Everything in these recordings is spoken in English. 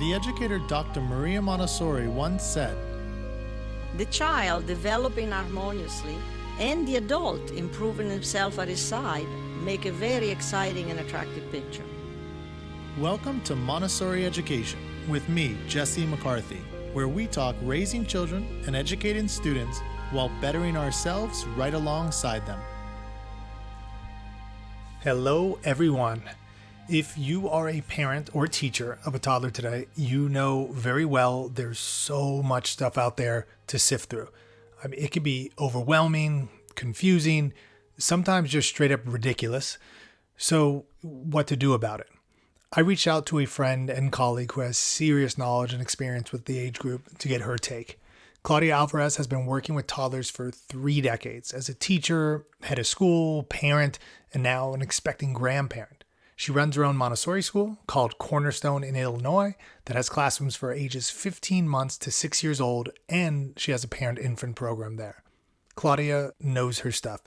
The educator Dr. Maria Montessori once said, The child developing harmoniously and the adult improving himself at his side make a very exciting and attractive picture. Welcome to Montessori Education with me, Jesse McCarthy, where we talk raising children and educating students while bettering ourselves right alongside them. Hello, everyone. If you are a parent or teacher of a toddler today, you know very well there's so much stuff out there to sift through. I mean, it can be overwhelming, confusing, sometimes just straight up ridiculous. So what to do about it? I reached out to a friend and colleague who has serious knowledge and experience with the age group to get her take. Claudia Alvarez has been working with toddlers for 3 decades as a teacher, head of school, parent, and now an expecting grandparent. She runs her own Montessori school called Cornerstone in Illinois that has classrooms for ages 15 months to 6 years old, and she has a parent-infant program there. Claudia knows her stuff,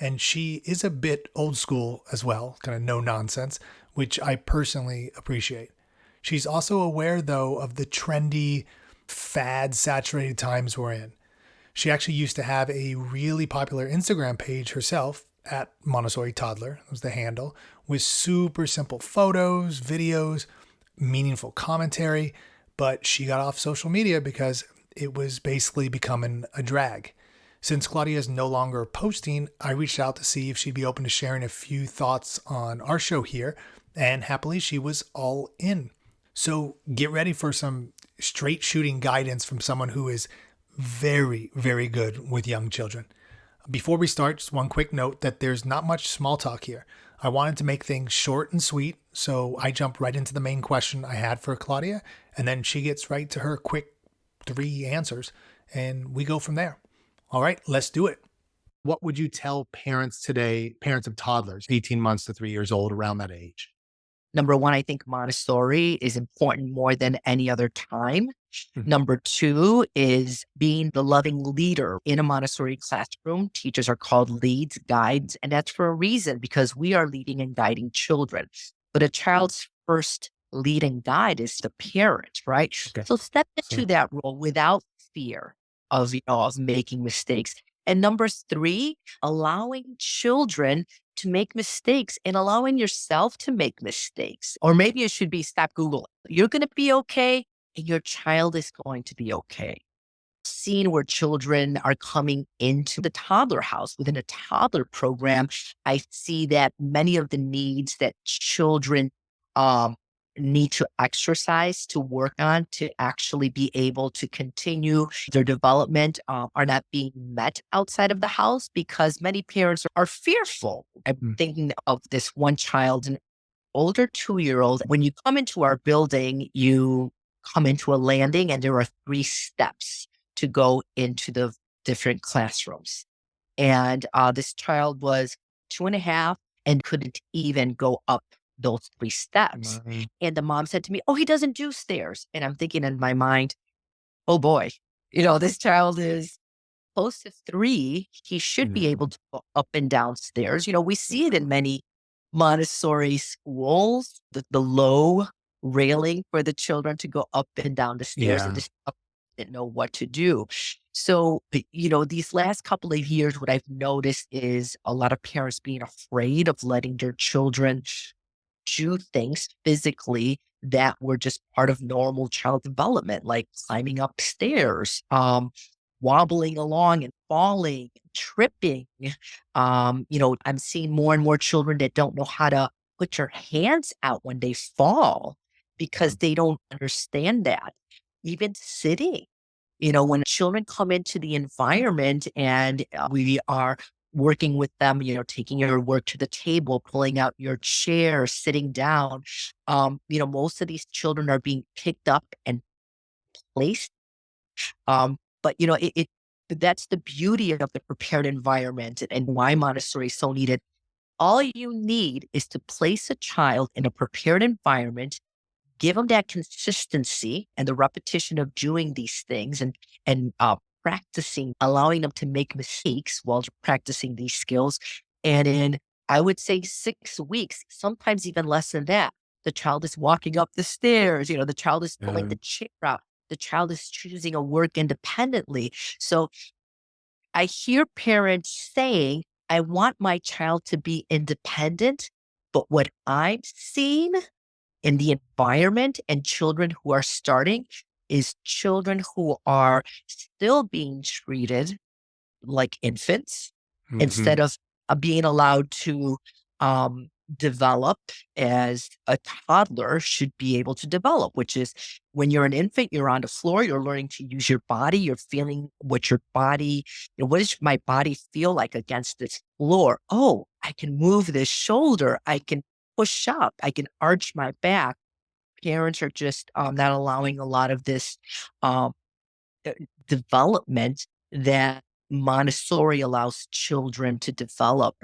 and she is a bit old school as well, kind of no nonsense, which I personally appreciate. She's also aware, though, of the trendy, fad-saturated times we're in. She actually used to have a really popular Instagram page herself, at Montessori Toddler, was the handle, with super simple photos, videos, meaningful commentary, but she got off social media because it was basically becoming a drag. Since Claudia is no longer posting, I reached out to see if she'd be open to sharing a few thoughts on our show here, and happily she was all in. So get ready for some straight shooting guidance from someone who is very, very good with young children. Before we start, just one quick note that there's not much small talk here. I wanted to make things short and sweet, so I jumped right into the main question I had for Claudia, and then she gets right to her quick 3 answers, and we go from there. All right, let's do it. What would you tell parents today, parents of toddlers, 18 months to 3 years old, around that age? Number one, I think Montessori is important more than any other time. Number 2 is being the loving leader in a Montessori classroom. Teachers are called leads, guides, and that's for a reason, because we are leading and guiding children. But a child's first lead and guide is the parent, right? Okay. So step into that role without fear of making mistakes. And number 3, allowing children to make mistakes and allowing yourself to make mistakes. Or maybe it should be stop Google. You're going to be okay, and your child is going to be okay. Seeing where children are coming into the toddler house within a toddler program, I see that many of the needs that children need to exercise, to work on, to actually be able to continue their development are not being met outside of the house, because many parents are fearful. I'm thinking of this one child, an older 2-year-old. When you come into our building, you come into a landing and there are 3 steps to go into the different classrooms. And this child was 2.5 and couldn't even go up those 3 steps. And the mom said to me, "Oh, he doesn't do stairs." And I'm thinking in my mind, oh boy, this child is close to 3. He should be able to go up and down stairs. We see it in many Montessori schools, the low railing for the children to go up and down the stairs. And this didn't know what to do. So, these last couple of years, what I've noticed is a lot of parents being afraid of letting their children do things physically that were just part of normal child development, like climbing up stairs, wobbling along and falling, tripping. I'm seeing more and more children that don't know how to put your hands out when they fall because they don't understand that. Even sitting, when children come into the environment and we are working with them, taking your work to the table, pulling out your chair, sitting down. Most of these children are being picked up and placed. But that's the beauty of the prepared environment and why Montessori is so needed. All you need is to place a child in a prepared environment, give them that consistency and the repetition of doing these things and practicing, allowing them to make mistakes while practicing these skills. And in, I would say, 6 weeks, sometimes even less than that, The child is walking up the stairs. The child is pulling Yeah. the chair out. The child is choosing a work independently. So I hear parents saying, I want my child to be independent. But what I'm seeing in the environment and children who are starting is children who are still being treated like infants Hmm. instead of being allowed to um, develop as a toddler should be able to develop, which is when you're an infant, you're on the floor, you're learning to use your body, you're feeling what your body, what does my body feel like against this floor? Oh, I can move this shoulder. I can push up. I can arch my back. Parents are just not allowing a lot of this um, uh, development that Montessori allows children to develop.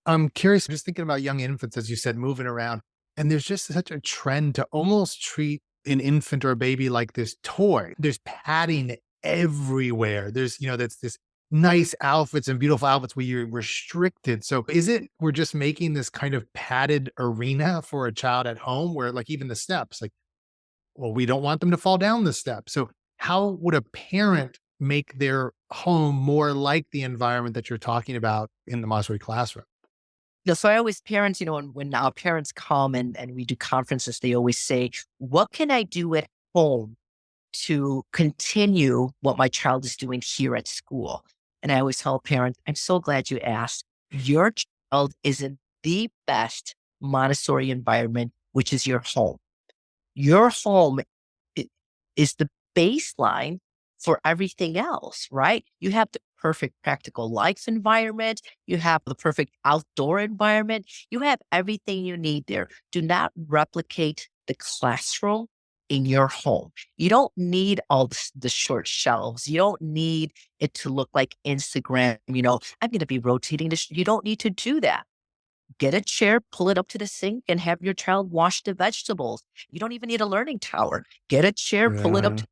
I'm curious, just thinking about young infants, as you said, moving around, and there's just such a trend to almost treat an infant or a baby like this toy. There's padding everywhere. There's, that's this nice outfits and beautiful outfits where you're restricted. So is it we're just making this kind of padded arena for a child at home where like even the steps, like, well, we don't want them to fall down the steps. So how would a parent make their home more like the environment that you're talking about in the Montessori classroom? So I always, parents, when our parents come and we do conferences, they always say, what can I do at home to continue what my child is doing here at school? And I always tell parents, I'm so glad you asked. Your child is in the best Montessori environment, which is your home. Your home i- is the baseline for everything else, right? You have the perfect practical life environment. You have the perfect outdoor environment. You have everything you need there. Do not replicate the classroom in your home. You don't need all the short shelves. You don't need it to look like Instagram. I'm going to be rotating this. You don't need to do that. Get a chair, pull it up to the sink, and have your child wash the vegetables. You don't even need a learning tower. Get a chair, pull it up Yeah. to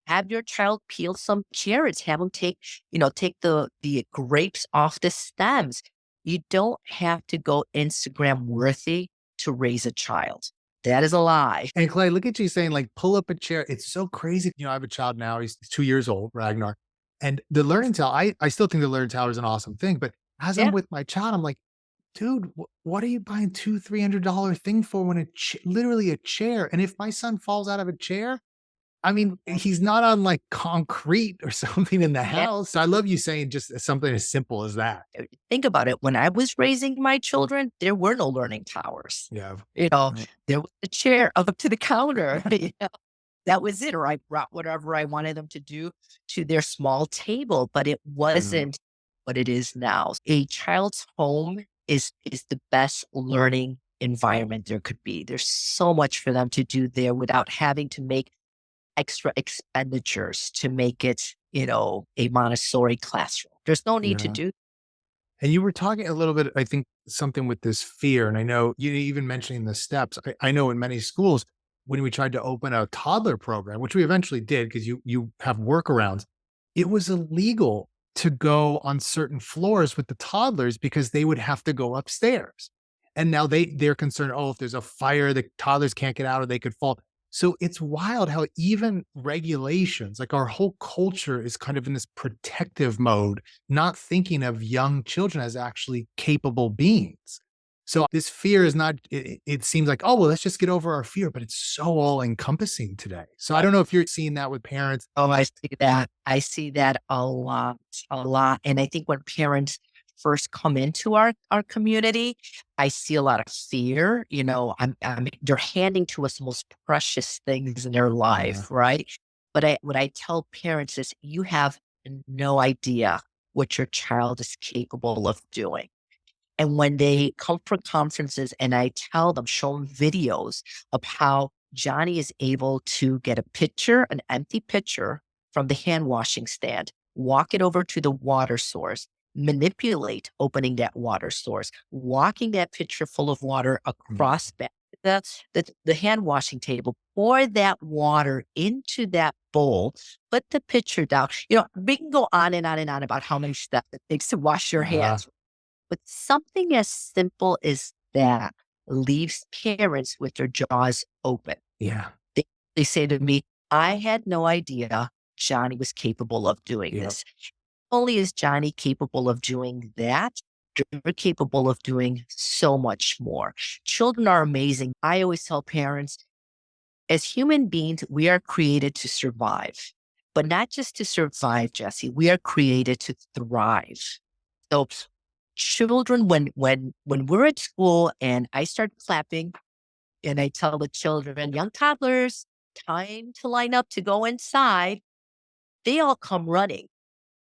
have your child peel some carrots, have them take the grapes off the stems. You don't have to go Instagram worthy to raise a child. That is a lie. And Clay, look at you saying like pull up a chair. It's so crazy. I have a child now. He's 2 years old, Ragnar. And the learning tower, I still think the learning tower is an awesome thing. But as I'm Yeah. with my child, I'm like, dude, what are you buying $200-300 thing for when literally a chair? And if my son falls out of a chair, I mean, he's not on like concrete or something in the Yeah. house. So I love you saying just something as simple as that. Think about it. When I was raising my children, there were no learning towers. Yeah. You know, Right. there was a chair up to the counter. That was it, or I brought whatever I wanted them to do to their small table, but it Yeah. wasn't what it is now. A child's home is the best learning environment there could be. There's so much for them to do there without having to make extra expenditures to make it, a Montessori classroom. There's no need to Yeah. do. And you were talking a little bit, I think, something with this fear. And I know you even mentioning the steps. I know in many schools, when we tried to open a toddler program, which we eventually did because you have workarounds, it was illegal to go on certain floors with the toddlers because they would have to go upstairs. And now they're concerned, oh, if there's a fire, the toddlers can't get out or they could fall. So it's wild how even regulations, like our whole culture is kind of in this protective mode, not thinking of young children as actually capable beings. So this fear is not, it seems like, oh, well, let's just get over our fear, but it's so all encompassing today. So I don't know if you're seeing that with parents. Oh, I see that. I see that a lot, a lot. And I think when parents first come into our community, I see a lot of fear. They're handing to us the most precious things in their Yeah. life, right? But what I tell parents is you have no idea what your child is capable of doing. And when they come for conferences and I tell them, show them videos of how Johnny is able to get a pitcher, an empty pitcher from the hand washing stand, walk it over to the water source, manipulate opening that water source, walking that pitcher full of water Mm. across the hand washing table, pour that water into that bowl, put the pitcher down. We can go on and on and on about how many steps it takes to wash your Uh, hands, but something as simple as that leaves parents with their jaws open. Yeah. They, they say to me, I had no idea Johnny was capable of doing Yep. this. Not only is Johnny capable of doing that, they're capable of doing so much more. Children are amazing. I always tell parents, as human beings, we are created to survive, but not just to survive, Jesse. We are created to thrive. So children, when we're at school and I start clapping and I tell the children, young toddlers, time to line up to go inside, they all come running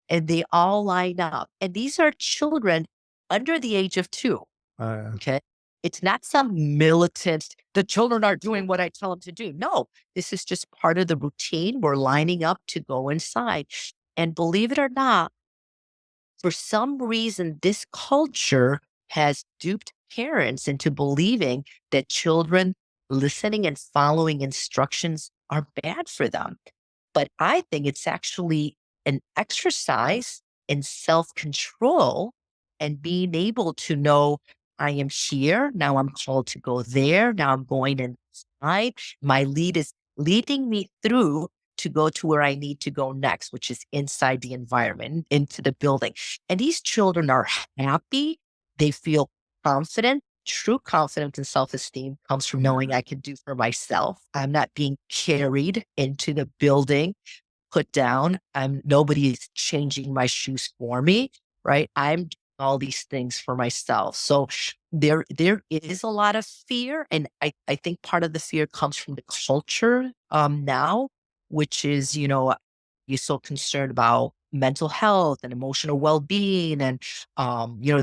and they all line up. And these are children under the age of 2. Uh, Okay. It's not some militant, the children are doing what I tell them to do. No, this is just part of the routine. We're lining up to go inside. And believe it or not, for some reason, this culture has duped parents into believing that children listening and following instructions are bad for them. But I think it's actually an exercise in self control and being able to know I am here. Now I'm called to go there. Now I'm going inside. My lead is leading me through to go to where I need to go next, which is inside the environment, into the building. And these children are happy. They feel confident. True confidence and self esteem comes from knowing I can do for myself. I'm not being carried into the building, put down. Nobody is changing my shoes for me, right? I'm doing all these things for myself. So there is a lot of fear. And I think part of the fear comes from the culture now, which is, you're so concerned about mental health and emotional well-being. And,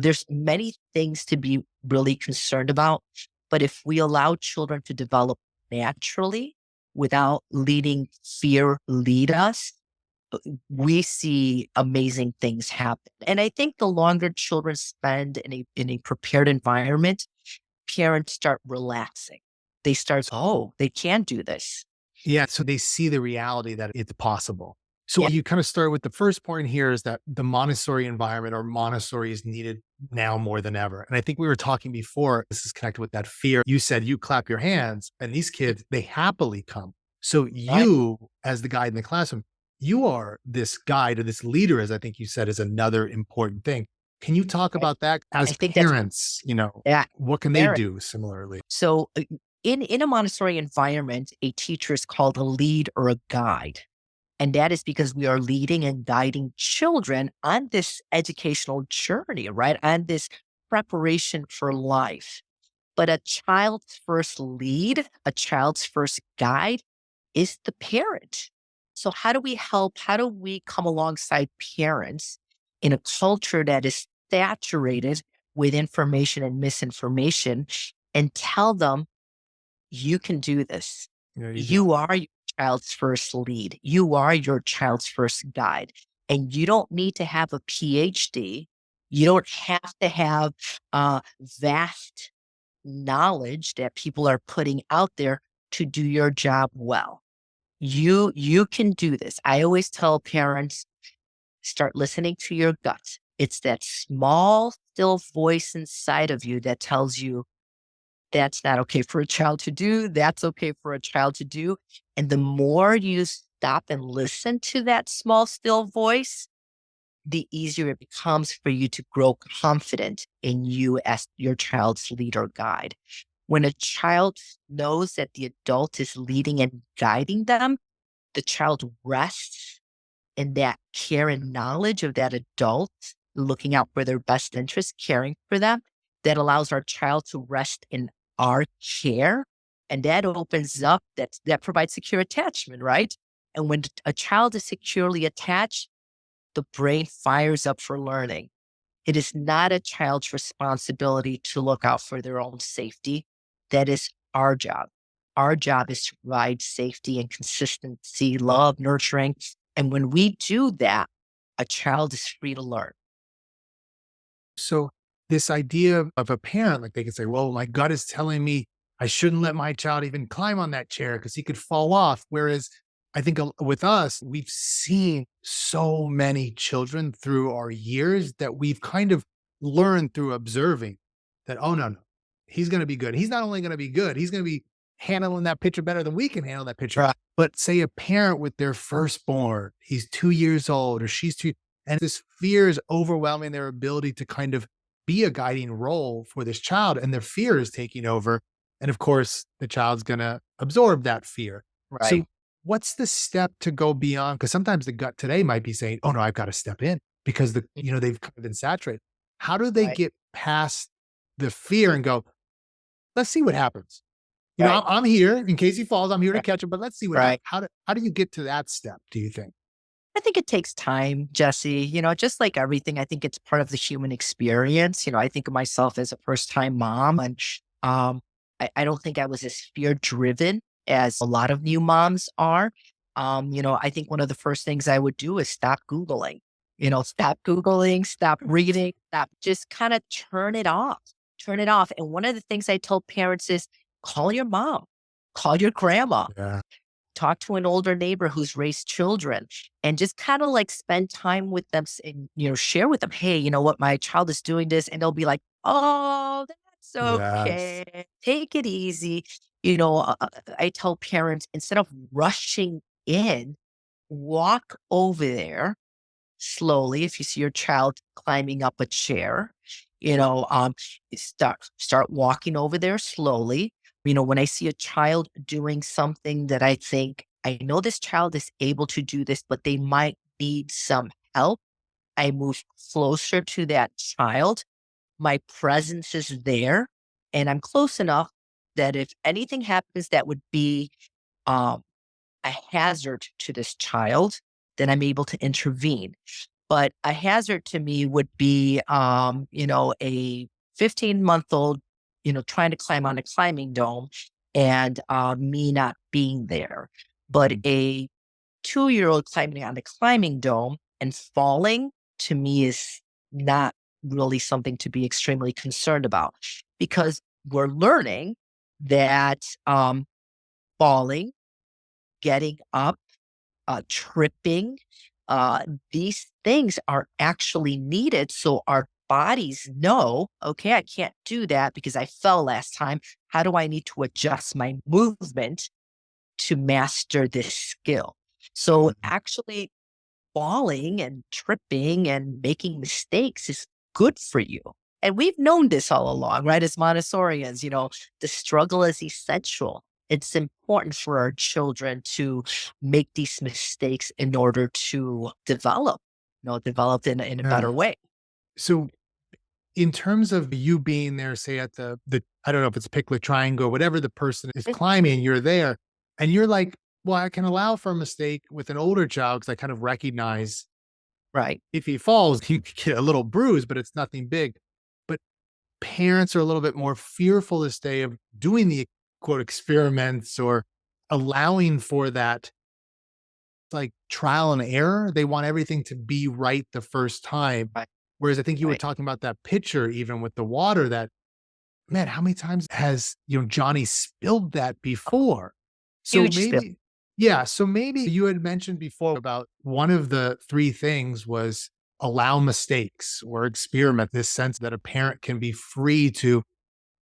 there's many things to be really concerned about. But if we allow children to develop naturally without letting fear lead us, we see amazing things happen. And I think the longer children spend in a prepared environment, parents start relaxing. They start, oh, they can do this. yeah. So they see the reality that it's possible. So Yeah. you kind of start with the first point here is that the Montessori environment or Montessori is needed now more than ever. And I think we were talking before, this is connected with that fear. You said you clap your hands and these kids, they happily come. So Right. you, as the guide in the classroom, you are this guide or this leader, as I think you said, is another important thing. Can you talk Right. about that as I think that's, parents? yeah. What can they do similarly? So in a Montessori environment, a teacher is called a lead or a guide. And that is because we are leading and guiding children on this educational journey, right? On this preparation for life. But a child's first lead, a child's first guide is the parent. So how do we help? How do we come alongside parents in a culture that is saturated with information and misinformation and tell them, you can do this. There you go. You are your child's first lead. You are your child's first guide. And you don't need to have a PhD. You don't have to have vast knowledge that people are putting out there to do your job well. You can do this. I always tell parents, start listening to your gut. It's that small, still voice inside of you that tells you that's not okay for a child to do. That's okay for a child to do. And the more you stop and listen to that small, still voice, the easier it becomes for you to grow confident in you as your child's leader guide. When a child knows that the adult is leading and guiding them, the child rests in that care and knowledge of that adult looking out for their best interest, caring for them. That allows our child to rest in our care. And that opens up, that provides secure attachment, right? And when a child is securely attached, the brain fires up for learning. It is not a child's responsibility to look out for their own safety. That is our job. Our job is to provide safety and consistency, love, nurturing. And when we do that, a child is free to learn. So this idea of a parent, like they can say, well, my gut is telling me I shouldn't let my child even climb on that chair because he could fall off. Whereas I think with us, we've seen so many children through our years that we've kind of learned through observing that, oh, no, no, he's going to be good. He's not only going to be good, he's going to be handling that pitcher better than we can handle that pitcher. Right. But say a parent with their firstborn, he's 2 years old or she's 2, and this fear is overwhelming their ability to kind of be a guiding role for this child, and their fear is taking over. And of course, the child's going to absorb that fear. So Right. what's the step to go beyond? Because sometimes the gut today might be saying, oh no, I've got to step in because they've kind of been saturated. How do they Right. get past the fear and go, let's see what happens? Right. I'm here in case he falls. I'm here to Right. catch him, but let's see what Right. happens. How do you get to that step, do you think? I think it takes time, Jesse. Just like everything, I think it's part of the human experience. I think of myself as a first time mom, and um, I don't think I was as fear driven as a lot of new moms are. I think one of the first things I would do is stop Googling, stop Googling, stop reading, stop, just kind of turn it off, turn it off. And one of the things I tell parents is call your mom, call your grandma, Yeah. talk to an older neighbor who's raised children, and just kind of like spend time with them and, share with them, hey, you know what, my child is doing this. And they'll be like, oh, that's Yes. okay. Take it easy. I tell parents, instead of rushing in, walk over there slowly. If you see your child climbing up a chair, you know, um, start walking over there slowly. When I see a child doing something that I think, I know this child is able to do this, but they might need some help, I move closer to that child. My presence is there, and I'm close enough that if anything happens that would be um, a hazard to this child, then I'm able to intervene. But a hazard to me would be, a 15-month-old, trying to climb on a climbing dome and me not being there. But a 2-year-old climbing on a climbing dome and falling to me is not really something to be extremely concerned about because we're learning that falling, getting up, tripping, these things are actually needed. So our bodies know, okay, I can't do that because I fell last time. How do I need to adjust my movement to master this skill? So Mhm. actually falling and tripping and making mistakes is good for you. And we've known this all along, right? As Montessorians, the struggle is essential. It's important for our children to make these mistakes in order to develop in a better Yeah. way. So in terms of you being there, say at the I don't know if it's Pickler Triangle, whatever the person is Mm. climbing, you're there and you're like, well, I can allow for a mistake with an older child because I kind of recognize Right. if he falls, he could get a little bruise, but it's nothing big. But parents are a little bit more fearful this day of doing the quote experiments or allowing for that like trial and error. They want everything to be right the first time. Right. Whereas I think you were Right. talking about that pitcher, even with the water, that man, how many times has, Johnny spilled that before? So Huge spill. maybe, yeah. So maybe you had mentioned before about one of the three things was allow mistakes or experiment, this sense that a parent can be free to,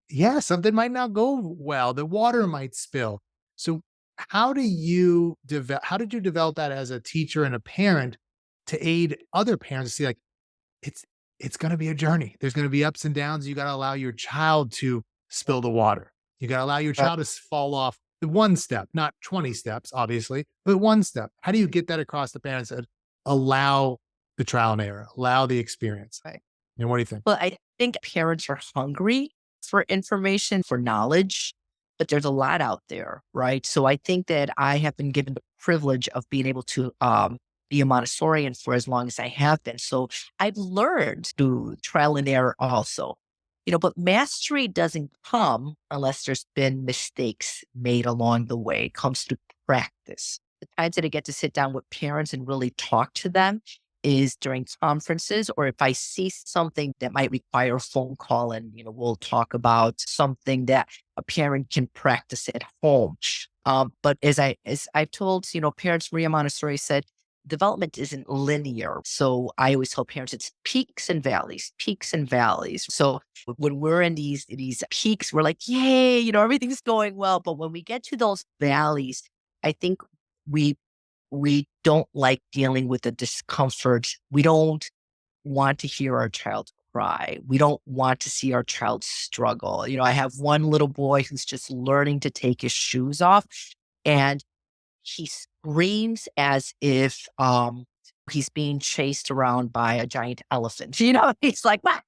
yeah, something might not go well. The water might spill. So how did you develop that as a teacher and a parent to aid other parents to see like, it's it's gonna be a journey. There's gonna be ups and downs. You gotta allow your child to spill the water. You gotta allow your Right. child to fall off the one step, not 20 steps, obviously, but one step. How do you get that across the parents that allow the trial and error, allow the experience? Right. And what do you think? Well, I think parents are hungry for information, for knowledge, but there's a lot out there, right? So I think that I have been given the privilege of being able to be a Montessorian for as long as I have been. So I've learned through trial and error also. But mastery doesn't come unless there's been mistakes made along the way. It comes through practice. The times that I get to sit down with parents and really talk to them is during conferences or if I see something that might require a phone call and, we'll talk about something that a parent can practice at home. But as I've told, parents, Maria Montessori said, development isn't linear. So I always tell parents it's peaks and valleys, peaks and valleys. So when we're in these peaks, we're like, yay, everything's going well. But when we get to those valleys, I think we we don't like dealing with the discomfort. We don't want to hear our child cry. We don't want to see our child struggle. I have one little boy who's just learning to take his shoes off, and he screams as if he's being chased around by a giant elephant. He's like, "What?"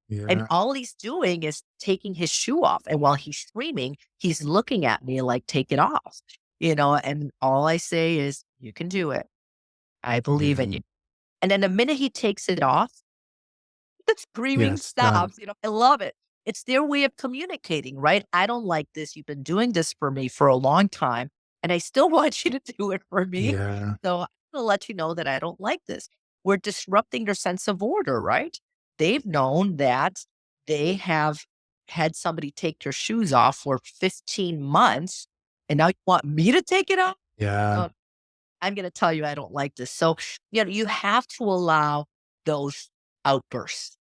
And Yeah. all he's doing is taking his shoe off. And while he's screaming, he's looking at me like, take it off. And all I say is, you can do it. I believe in Yeah. you. And then the minute he takes it off, the screaming Yes. Done. stops. I love it. It's their way of communicating, right? I don't like this. You've been doing this for me for a long time, and I still want you to do it for me. Yeah. So I'm going to let you know that I don't like this. We're disrupting their sense of order, right? They've known that they have had somebody take their shoes off for 15 months, and now you want me to take it off? Yeah. Uh, I'm going to tell you I don't like this. So, you have to allow those outbursts.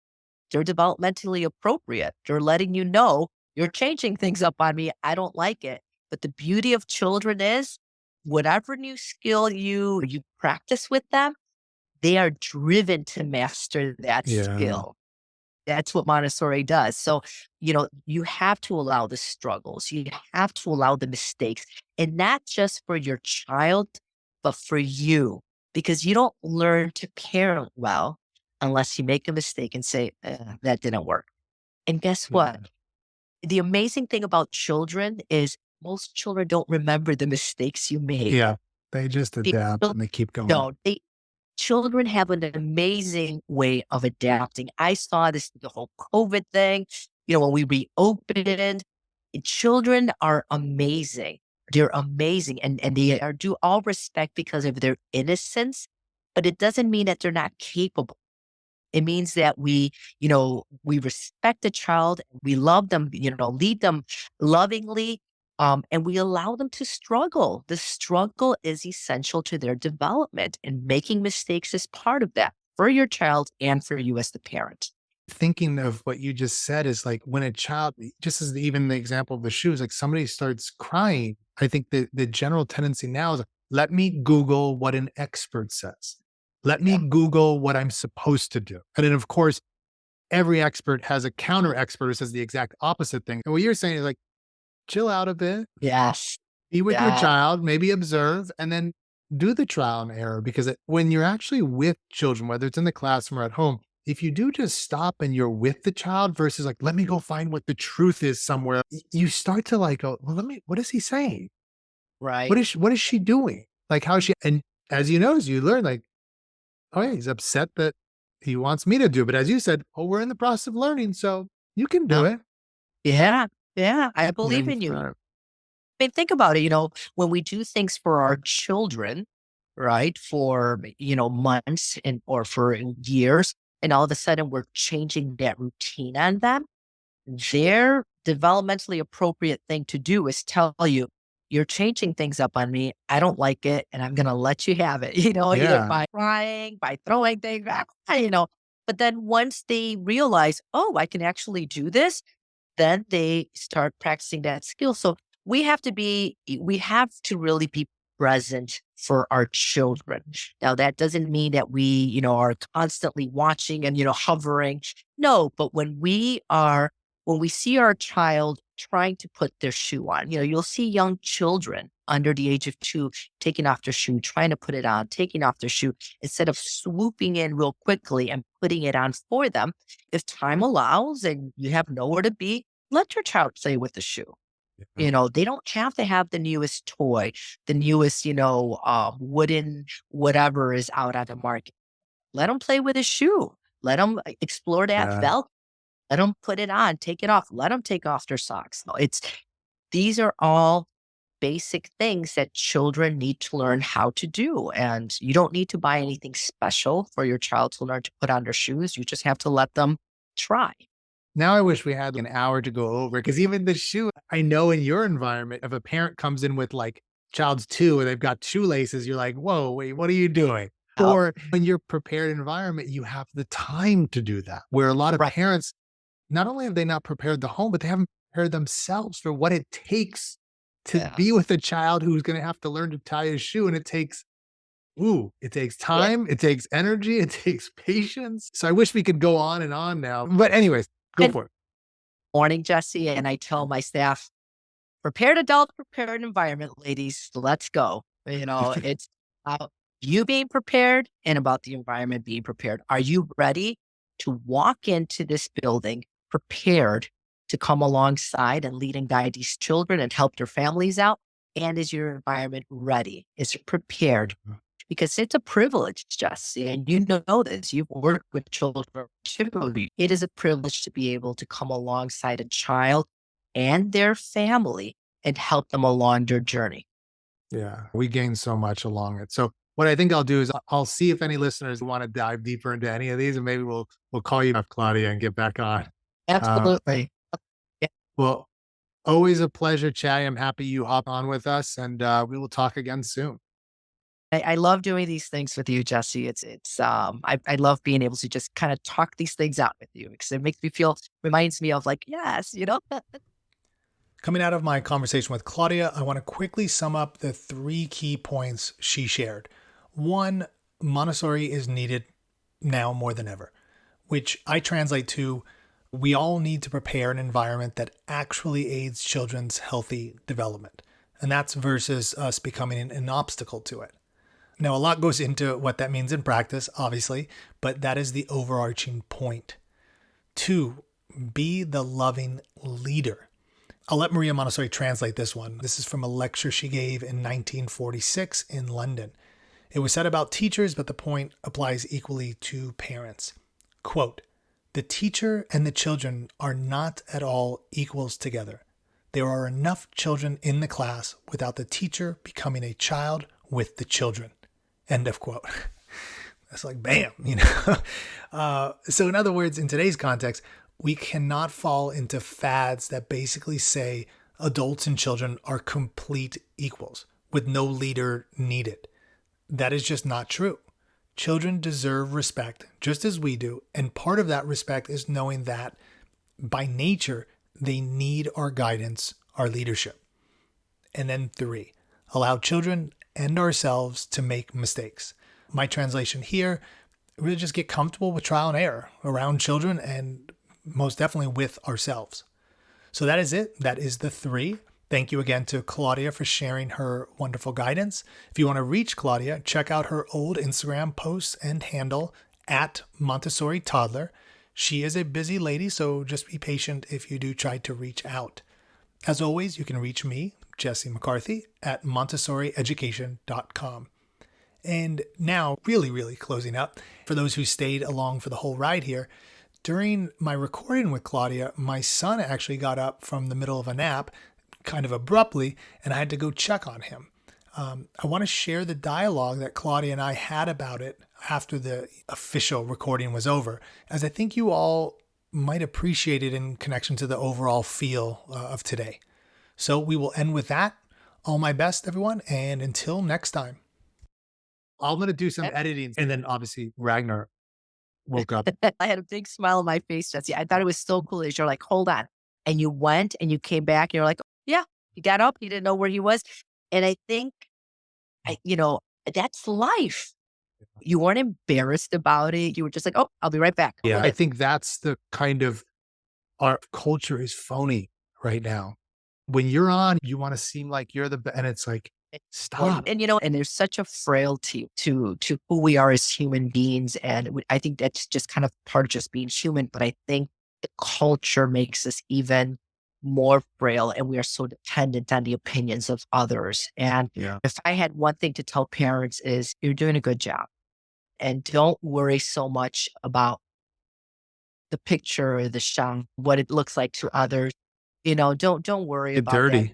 They're developmentally appropriate. They're letting you know you're changing things up on me. I don't like it. But the beauty of children is whatever new skill you practice with them, they are driven to master that Yeah. skill. That's what Montessori does. So, you have to allow the struggles. You have to allow the mistakes, and not just for your child, but for you, because you don't learn to parent well unless you make a mistake and say, that didn't work. And guess Yeah. what? The amazing thing about children is most children don't remember the mistakes you made. Yeah. They just They adapt don't, and they keep going. no, children have an amazing way of adapting. I saw this the whole COVID thing, when we reopened. Children are amazing. They're amazing, and they are due all respect because of their innocence, but it doesn't mean that they're not capable. It means that we respect the child, we love them, lead them lovingly, and we allow them to struggle. The struggle is essential to their development, and making mistakes is part of that for your child and for you as the parent. Thinking of what you just said is like when a child, just as even the example of the shoes, like somebody starts crying, I think the general tendency now is let me Google what an expert says. Let me Yeah. Google what I'm supposed to do. And then, of course, every expert has a counter expert who says the exact opposite thing. And what you're saying is like, chill out a bit, Yes. be with your Yeah. child, maybe observe, and then do the trial and error. Because when you're actually with children, whether it's in the classroom or at home, if you do just stop and you're with the child versus like, let me go find what the truth is somewhere, you start to like, go, well, what is he saying? Right. What is she doing? Like, how is she? And as you notice, you learn like, oh yeah, he's upset that he wants me to do. But as you said, oh, we're in the process of learning, so you can do Yeah. it. Yeah. Yeah. I And believe then in you. Think about it, when we do things for our children, right, for, months or for years, and all of a sudden we're changing that routine on them, their developmentally appropriate thing to do is tell you, you're changing things up on me. I don't like it, and I'm going to let you have it, either Yeah, by crying, by throwing things back, But then once they realize, oh, I can actually do this, then they start practicing that skill. So we have to really be present for our children. Now, that doesn't mean that we, are constantly watching and, hovering. No, but when we see our child trying to put their shoe on, you'll see young children under the age of 2 taking off their shoe, trying to put it on, taking off their shoe, instead of swooping in real quickly and putting it on for them. If time allows and you have nowhere to be, let your child play with the shoe. yeah, They don't have to have the newest toy, the newest, wooden whatever is out on the market. Let them play with a shoe. Let them explore that yeah. Velcro. Let them put it on, take it off. Let them take off their socks. No, these are all basic things that children need to learn how to do. And you don't need to buy anything special for your child to learn to put on their shoes. You just have to let them try. Now I wish we had an hour to go over because even the shoe, I know in your environment, if a parent comes in with like child's 2 and they've got shoelaces, you're like, whoa, wait, what are you doing? Oh, Or in your prepared environment, you have the time to do that. Where a lot of right. parents, not only have they not prepared the home, but they haven't prepared themselves for what it takes to Yeah. be with a child who's going to have to learn to tie his shoe. And it takes Yeah. time, it takes energy, it takes patience. So I wish we could go on and on now. But anyways, go And for it. morning, Jesse. And I tell my staff, prepared adult, prepared environment, ladies. Let's go. It's about you being prepared and about the environment being prepared. Are you ready to walk into this building prepared to come alongside and lead and guide these children and help their families out? And is your environment ready? Is it prepared? Because it's a privilege, Jesse, and you know this. You've worked with children. Typically, it is a privilege to be able to come alongside a child and their family and help them along their journey. Yeah, we gained so much along it. So what I think I'll do is I'll see if any listeners want to dive deeper into any of these, and maybe we'll call you up, Claudia, and get back on. Uh, Absolutely. Yeah, well, always a pleasure chatting. I'm happy you hop on with us, and we will talk again soon. I love doing these things with you, Jesse. I love being able to just kind of talk these things out with you because it makes me feel, reminds me of like, yes, Coming out of my conversation with Claudia, I want to quickly sum up the 3 key points she shared. 1, Montessori is needed now more than ever, which I translate to we all need to prepare an environment that actually aids children's healthy development. And that's versus us becoming an obstacle to it. Now, a lot goes into what that means in practice, obviously, but that is the overarching point. 2, be the loving leader. I'll let Maria Montessori translate this one. This is from a lecture she gave in 1946 in London. It was said about teachers, but the point applies equally to parents. Quote, "The teacher and the children are not at all equals together. There are enough children in the class without the teacher becoming a child with the children." End of quote. That's like, bam, So in other words, in today's context, we cannot fall into fads that basically say adults and children are complete equals with no leader needed. That is just not true. Children deserve respect just as we do. And part of that respect is knowing that by nature, they need our guidance, our leadership. And then 3, allow children and ourselves to make mistakes. My translation here, really just get comfortable with trial and error around children and most definitely with ourselves. So that is it. That is the 3. Thank you again to Claudia for sharing her wonderful guidance. If you want to reach Claudia, check out her old Instagram posts and handle at Montessori Toddler. She is a busy lady, so just be patient if you do try to reach out. As always, you can reach me, Jesse McCarthy, at montessorieducation.com. And now, really closing up, for those who stayed along for the whole ride here, during my recording with Claudia, my son actually got up from the middle of a nap kind of abruptly, and I had to go check on him. I want to share the dialogue that Claudia and I had about it after the official recording was over, as I think you all might appreciate it in connection to the overall feel of today. So we will end with that. All my best, everyone, and until next time. I'm going to do some editing, and then obviously Ragnar woke up. I had a big smile on my face, Jesse. I thought it was so cool. Is you're like, hold on. And you went and you came back and you're like, yeah, he got up. He didn't know where he was. And I think, that's life. You weren't embarrassed about it. You were just like, oh, I'll be right back. Yeah, I think that's the kind of, our culture is phony right now. When you're on, you want to seem like you're the best, and it's like, stop. And there's such a frailty to who we are as human beings. And I think that's just kind of part of just being human. But I think the culture makes us even more frail, and we are so dependent on the opinions of others. And if I had one thing to tell parents is you're doing a good job, and don't worry so much about the picture or the shot, what it looks like to others. Don't worry Get about dirty. that.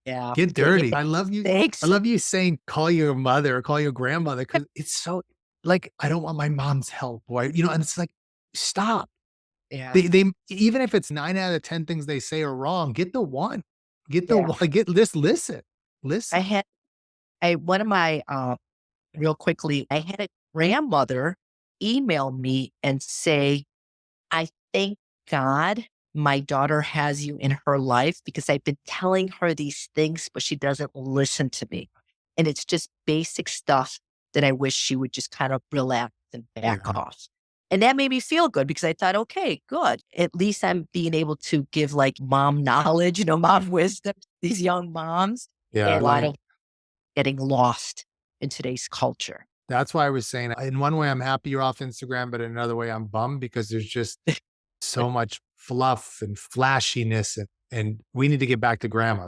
Yeah. Get dirty. I love you. Thanks. I love you saying, call your mother or call your grandmother, because it's so like, I don't want my mom's help. And it's like, stop. Yeah. They even if it's 9 out of 10 things they say are wrong, get the one. Get the Yeah. one. Get this. Listen. I had one of my, real quickly, I had a grandmother email me and say, I thank God my daughter has you in her life because I've been telling her these things, but she doesn't listen to me. And it's just basic stuff that I wish she would just kind of relax and back Yeah. off. And that made me feel good because I thought, okay, good. At least I'm being able to give like mom knowledge, mom wisdom, to these young moms, Yeah. and a lot of getting lost in today's culture. That's why I was saying, in one way, I'm happy you're off Instagram, but in another way, I'm bummed because there's just so much fluff and flashiness, and we need to get back to grandma.